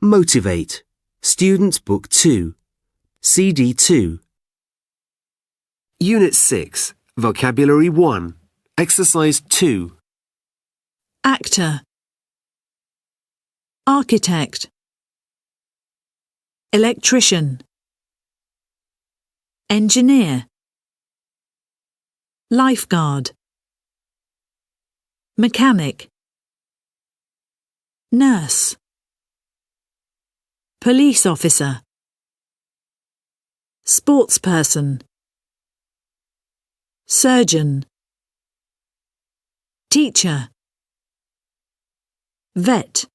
Motivate. Students Book 2. CD 2. Unit 6. Vocabulary 1. Exercise 2. Actor, architect, electrician, engineer, lifeguard, mechanic, nurse, police officer, sportsperson, surgeon, teacher, vet.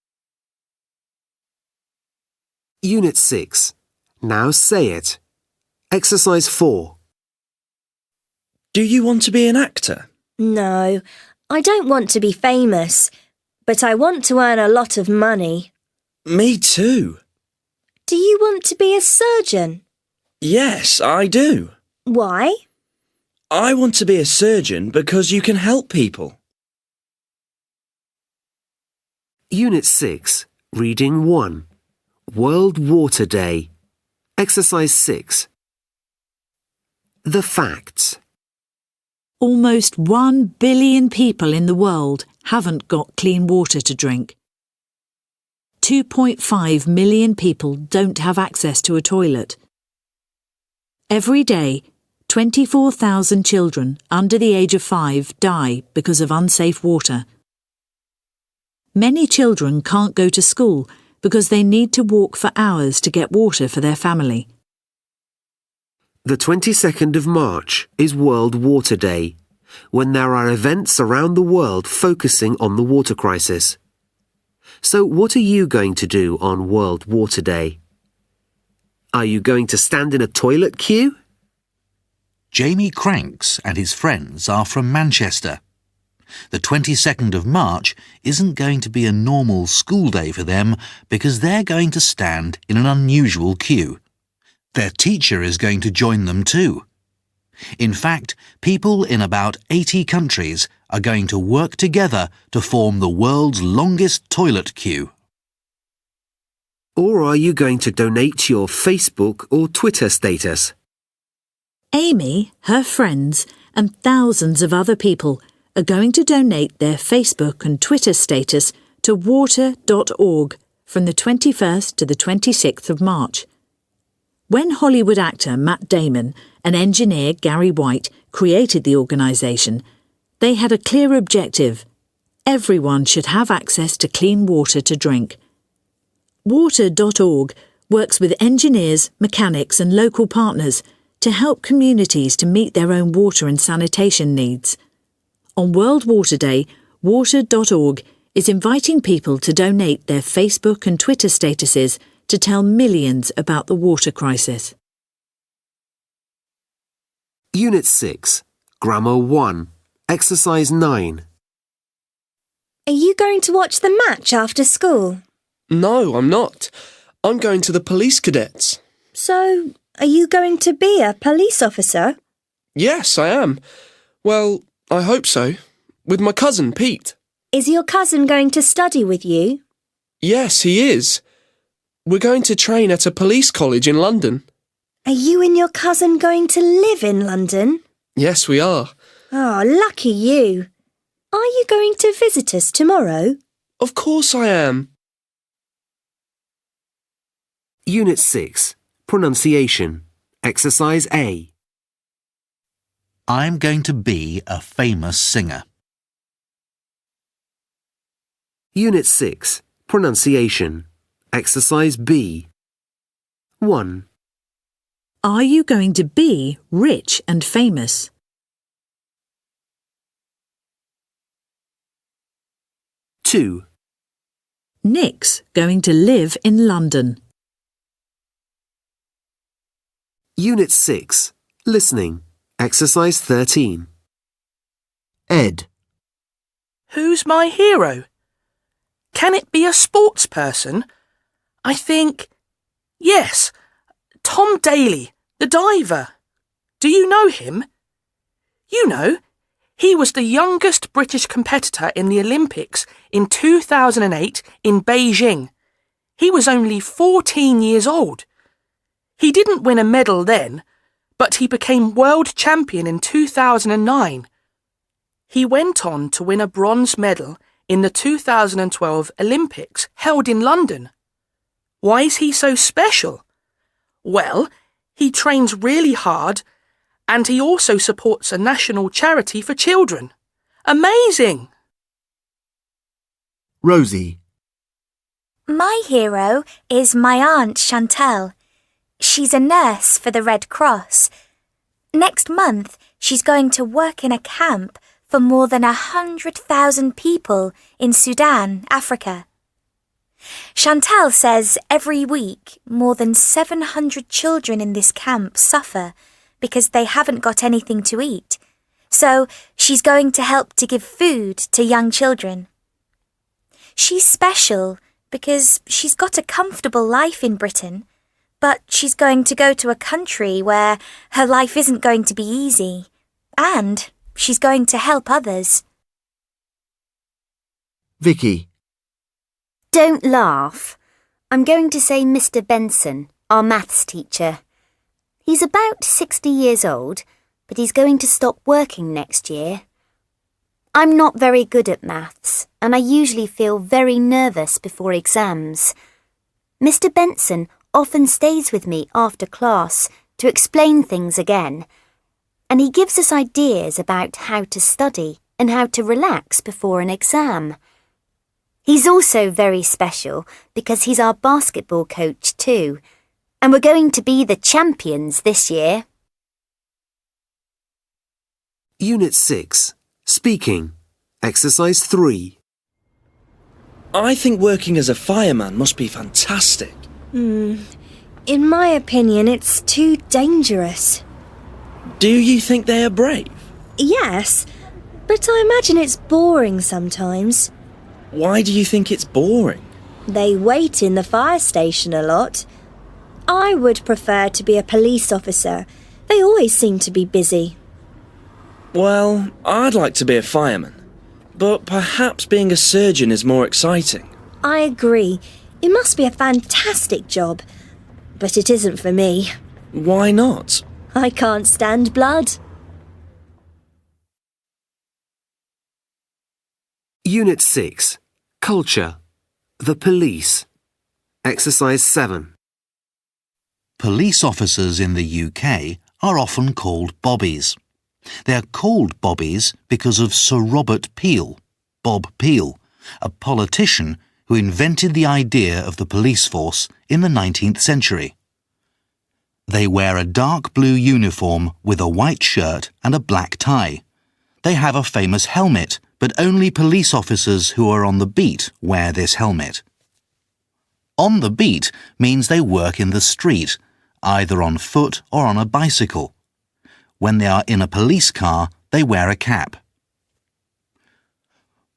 Unit 6. Now say it. Exercise 4. Do you want to be an actor? No, I don't want to be famous, but I want to earn a lot of money. Me too. Do you want to be a surgeon? Yes, I do. Why? I want to be a surgeon because you can help people. Unit 6. Reading 1. World Water Day. Exercise 6. The facts. Almost 1 billion people in the world haven't got clean water to drink. 2.5 million people don't have access to a toilet. Every day, 24,000 children under the age of 5 die because of unsafe water. Many children can't go to school because they need to walk for hours to get water for their family. The 22nd of March is World Water Day, when there are events around the world focusing on the water crisis. So what are you going to do on World Water Day? Are you going to stand in a toilet queue? Jamie Cranks and his friends are from Manchester. The 22nd of March isn't going to be a normal school day for them because they're going to stand in an unusual queue. Their teacher is going to join them too. In fact, people in about 80 countries are going to work together to form the world's longest toilet queue. Or are you going to donate your Facebook or Twitter status? Amy, her friends, and thousands of other people are going to donate their Facebook and Twitter status to water.org from the 21st to the 26th of March. When Hollywood actor Matt Damon and engineer Gary White created the organisation, they had a clear objective. Everyone should have access to clean water to drink. Water.org works with engineers, mechanics and local partners to help communities to meet their own water and sanitation needs. On World Water Day, Water.org is inviting people to donate their Facebook and Twitter statuses to tell millions about the water crisis. Unit 6. Grammar 1. Exercise 9. Are you going to watch the match after school? No, I'm not. I'm going to the police cadets. So, are you going to be a police officer? Yes, I am. Well, I hope so. With my cousin, Pete. Is your cousin going to study with you? Yes, he is. We're going to train at a police college in London. Are you and your cousin going to live in London? Yes, we are. Oh, lucky you. Are you going to visit us tomorrow? Of course I am. Unit 6. Pronunciation. Exercise A. I'm going to be a famous singer. Unit 6. Pronunciation. Exercise B. 1. Are you going to be rich and famous? 2. Nick's going to live in London. Unit 6. Listening. Exercise 13. Ed. Who's my hero? Can it be a sports person? I think... Yes, Tom Daley, the diver. Do you know him? You know, he was the youngest British competitor in the Olympics in 2008 in Beijing. He was only 14 years old. He didn't win a medal then, but he became world champion in 2009. He went on to win a bronze medal in the 2012 Olympics held in London. Why is he so special? Well, he trains really hard and he also supports a national charity for children. Amazing! Rosie. My hero is my Aunt Chantelle. She's a nurse for the Red Cross. Next month, she's going to work in a camp for more than 100,000 people in Sudan, Africa. Chantelle says every week more than 700 children in this camp suffer because they haven't got anything to eat. So she's going to help to give food to young children. She's special because she's got a comfortable life in Britain, but she's going to go to a country where her life isn't going to be easy, and she's going to help others. Vicky. Don't laugh. I'm going to say Mr. Benson, our maths teacher. He's about 60 years old, but he's going to stop working next year. I'm not very good at maths, and I usually feel very nervous before exams. Mr. Benson often stays with me after class to explain things again, and he gives us ideas about how to study and how to relax before an exam. He's also very special because he's our basketball coach too, and we're going to be the champions this year. Unit 6. Speaking. Exercise 3. I think working as a fireman must be fantastic. In my opinion, it's too dangerous. Do you think they are brave? Yes, but I imagine it's boring sometimes. Why do you think it's boring? They wait in the fire station a lot. I would prefer to be a police officer. They always seem to be busy. Well, I'd like to be a fireman, but perhaps being a surgeon is more exciting. I agree. It must be a fantastic job, but it isn't for me. Why not? I can't stand blood. Unit 6. Culture. The police. Exercise 7. Police officers in the UK are often called bobbies. They are called bobbies because of Sir Robert Peel, Bob Peel, a politician who invented the idea of the police force in the 19th century. They wear a dark blue uniform with a white shirt and a black tie. They have a famous helmet, but only police officers who are on the beat wear this helmet. On the beat means they work in the street, either on foot or on a bicycle. When they are in a police car, they wear a cap.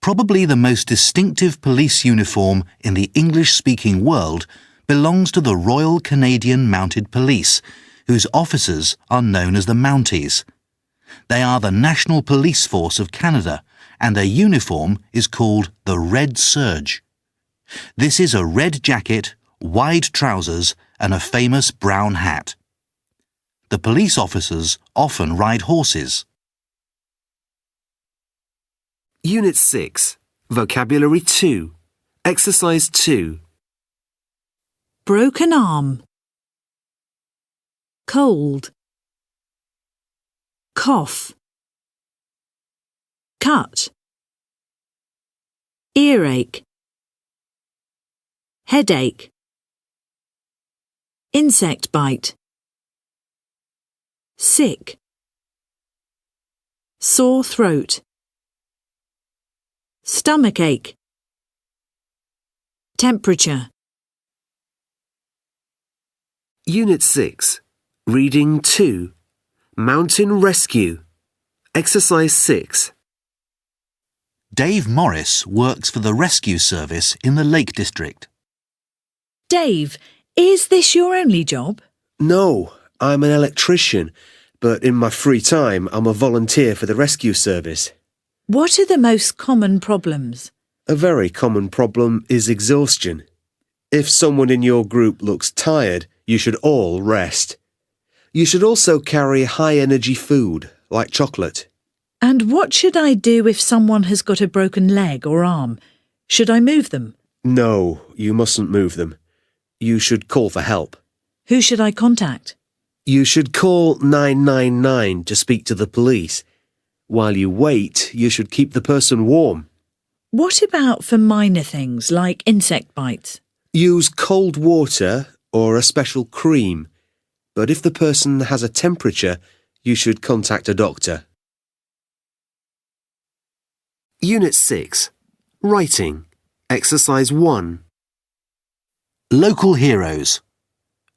Probably the most distinctive police uniform in the English-speaking world belongs to the Royal Canadian Mounted Police, whose officers are known as the Mounties. They are the national police force of Canada, and their uniform is called the Red Surge. This is a red jacket, wide trousers, and a famous brown hat. The police officers often ride horses. Unit 6. Vocabulary 2. Exercise 2. Broken arm. Cold. Cough. Cut. Earache. Headache. Insect bite. Sick. Sore throat. Stomachache. Temperature. Unit 6. Reading 2. Mountain Rescue. Exercise 6. Dave Morris works for the rescue service in the Lake District. Dave, is this your only job? No, I'm an electrician, but in my free time I'm a volunteer for the rescue service. What are the most common problems? A very common problem is exhaustion. If someone in your group looks tired, you should all rest. You should also carry high-energy food, like chocolate. And what should I do if someone has got a broken leg or arm? Should I move them? No, you mustn't move them. You should call for help. Who should I contact? You should call 999 to speak to the police. While you wait, you should keep the person warm. What about for minor things like insect bites? Use cold water or a special cream. But if the person has a temperature, you should contact a doctor. Unit 6. Writing. Exercise 1. Local heroes.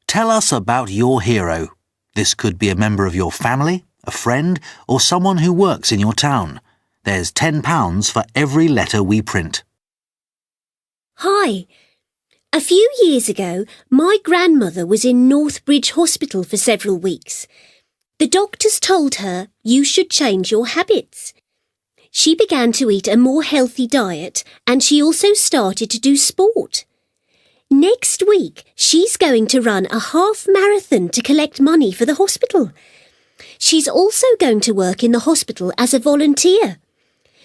Tell us about your hero. This could be a member of your family, a friend, or someone who works in your town. There's £10 for every letter we print. Hi. A few years ago, my grandmother was in Northbridge Hospital for several weeks. The doctors told her you should change your habits. She began to eat a more healthy diet and she also started to do sport. Next week, she's going to run a half marathon to collect money for the hospital. She's also going to work in the hospital as a volunteer.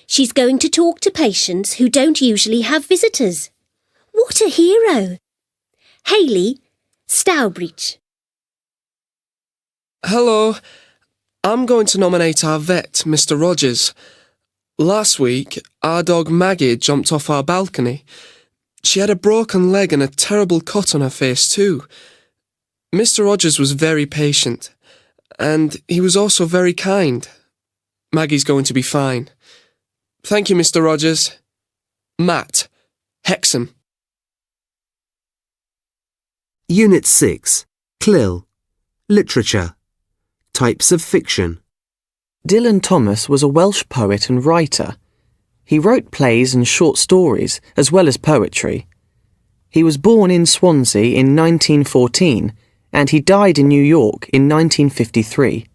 She's going to talk to patients who don't usually have visitors. What a hero! Hayley, Stowbridge. Hello. I'm going to nominate our vet, Mr. Rogers. Last week, our dog Maggie jumped off our balcony. She had a broken leg and a terrible cut on her face too. Mr. Rogers was very patient, and he was also very kind. Maggie's going to be fine. Thank you, Mr. Rogers. Matt, Hexham. Unit 6. CLIL. Literature. Types of fiction. Dylan Thomas was a Welsh poet and writer. He wrote plays and short stories, as well as poetry. He was born in Swansea in 1914, and he died in New York in 1953.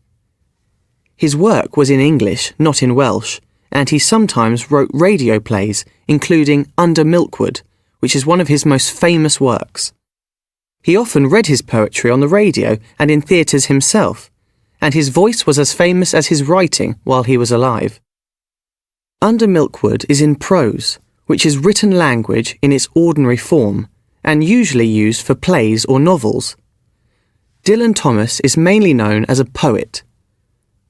His work was in English, not in Welsh, and he sometimes wrote radio plays, including Under Milkwood, which is one of his most famous works. He often read his poetry on the radio and in theatres himself, and his voice was as famous as his writing while he was alive. Under Milkwood is in prose, which is written language in its ordinary form, and usually used for plays or novels. Dylan Thomas is mainly known as a poet.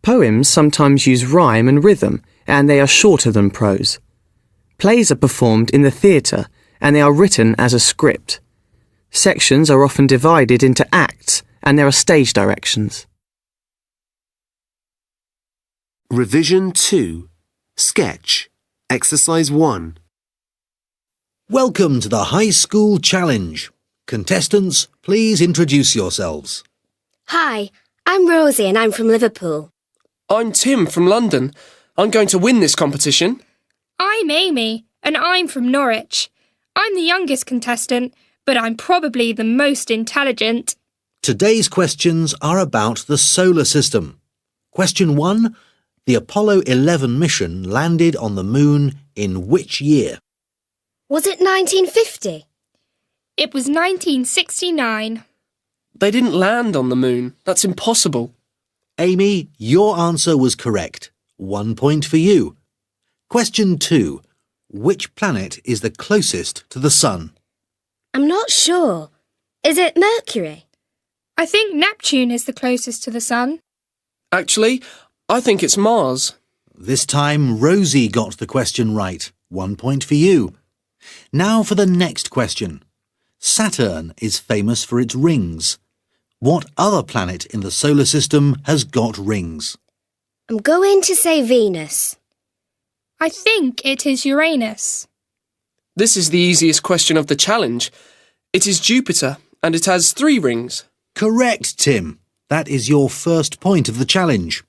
Poems sometimes use rhyme and rhythm, and they are shorter than prose. Plays are performed in the theatre, and they are written as a script. Sections are often divided into acts, and there are stage directions. Revision 2. Sketch. Exercise 1. Welcome to the High School Challenge. Contestants, please introduce yourselves. Hi, I'm Rosie and I'm from Liverpool. I'm Tim from London. I'm going to win this competition. I'm Amy, and I'm from Norwich. I'm the youngest contestant, but I'm probably the most intelligent. Today's questions are about the solar system. Question 1. The Apollo 11 mission landed on the moon in which year? Was it 1950? It was 1969. They didn't land on the moon. That's impossible. Amy, your answer was correct. 1 point for you. Question 2. Which planet is the closest to the Sun? I'm not sure. Is it Mercury? I think Neptune is the closest to the Sun. Actually, I think it's Mars. This time, Rosie got the question right. 1 point for you. Now for the next question. Saturn is famous for its rings. What other planet in the solar system has got rings? I'm going to say Venus. I think it is Uranus. This is the easiest question of the challenge. It is Jupiter, and it has 3 rings. Correct, Tim. That is your first point of the challenge.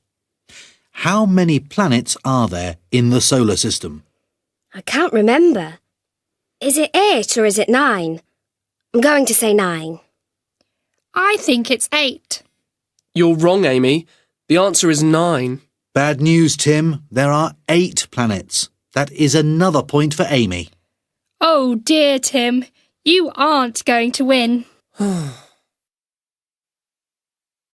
How many planets are there in the solar system? I can't remember. Is it 8 or is it 9? I'm going to say 9. I think it's 8. You're wrong, Amy. The answer is 9. Bad news, Tim. There are 8 planets. That is another point for Amy. Oh dear, Tim. You aren't going to win.